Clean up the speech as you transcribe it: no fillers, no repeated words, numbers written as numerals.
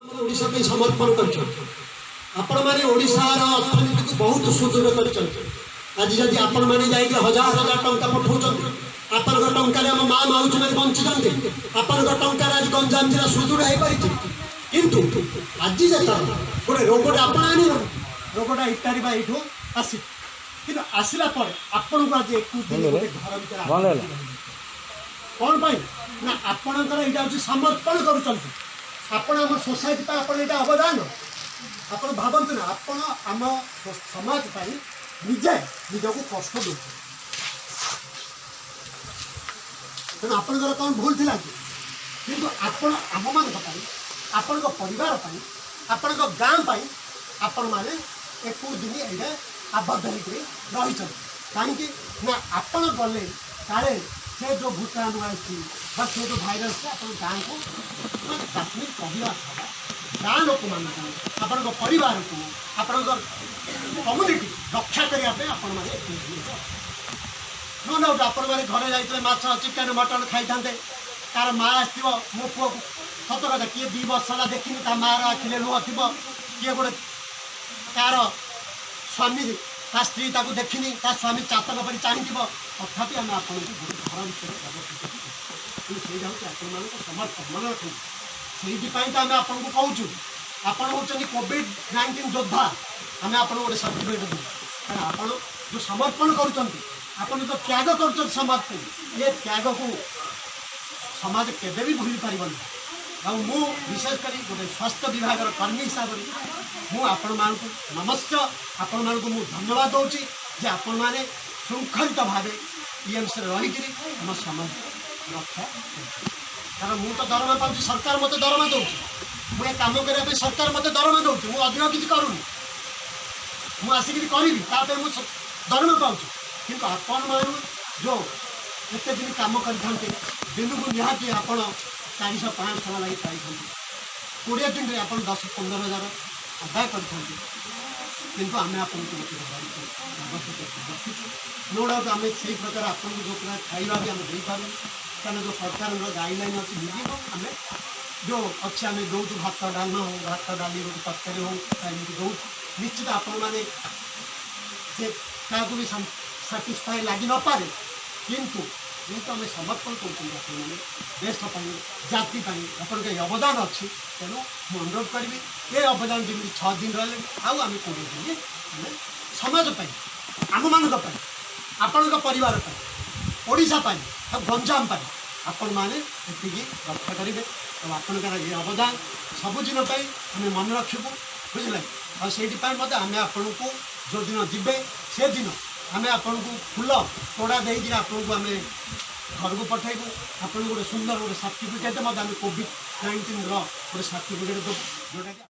ओडिशा पे समर्पण कर ओडिशार अर्थनीति को बहुत सुदृढ़ कर आज जदि आपण मैंने जाइए हजार हजार टंका पठाऊँ आपण टंकार आम माँ माउच मैंने बंची आपण टंकार आज गंजाम जिला सुदृढ़ हो पारी किंतु आज जता गोटे रोगटा आप आनी रोगटा इटारी यू आसी कि आसला आपण को आज एक घर भर कौन ना आपणकर यहाँ समर्पण कर आपण आम सोसाइटी अवदान आपण भावतु ना आपण आम समाज निजे निजक कष्ट दे तेना आपणकर कौन भूल थी कि आपण आम मान आपण परिवार आपण गाँ आपण मैंने 21 दिन ये आबद्ध होकर रही कहीं ना आपण गले काले से जो भूताणु आई से जो भाइरस आप गाँव को प्राथमिक कहवा गाँ लोक मान परिवार को आपण कम्युनिटी रक्षा करने नो डाउट आपण मैंने घरे जाते माछ चिकेन मटन खाई था तार माँ आस मो पुआ को सत कथा किए 2 वर्ष है देखनी ता मार आखिले लुह थी किए गोटे तार स्वामी ता स्त्री ताको देखनी ता स्वामी चातक पर चाहूँ तथापि आम आप घर भर समर्पण मन रखु से आम आपको कहूँ आपण हूँ कोविड-19 योद्धा आम आप सर्टिफिकेट दूँ कारण आप जो समर्पण कर जो त्याग कर समाज को ये त्याग को समाज केवे भी भूल पार मु विशेषकर गोटे स्वास्थ्य विभाग कर्मी हिसाब से मुझे नमस्कार आपण मानक धन्यवाद दूसरी जे आपण मैंने श्रृंखलित भाव ईएमसी रहीकि आम समाज रक्षा कारण मुझे तो दरमा पाँच सरकार मत दरमा दूँ मुझे कम करने सरकार मत दरमा दूँ मुझे अधिक किसी करूनी मुझे आसिक करी मुझे दरमा पाँच कि आपण मान जो एत दिन कम करते दिन को निहाती आप 400-500 टका लगे पाई 20 दिन में आप 10-15 हज़ार आदाय करते आम आपको नो डाउट आम से प्रकार आपको जो प्रकार खाଇବା भी आम दे पार कारण जो सरकार गाइडलाइन अच्छी मिनिमम आम जो अच्छे आम दौँ भात डालमा हो भात डाली रोटी तरकारी हो दौँ निश्चित आपण मैंने क्या भी साटिस्फाई लगी न पारे किंतु आम समर्पण कर देश जाति अपन अवदान अच्छी तेणु मुझे अनुरोध करी ये अवदान जमी 6 दिन रही आम 20 दिन आम समाज आम मान आपण परिवार ओडिशा गंजाम आपण मैंने रक्षा करेंगे और आपंकर ये अवदान सबुदिन आम मन रखू बुझे और आम आपण को जो दिन जीवे से दिन आम आपन को फूल तोड़ा देगी आपन को आम घर को पठेबू आपन गोटे सुंदर गोटे सर्टिफिकेट आम कोविड-19 गोटे सर्टिफिकेट जोटा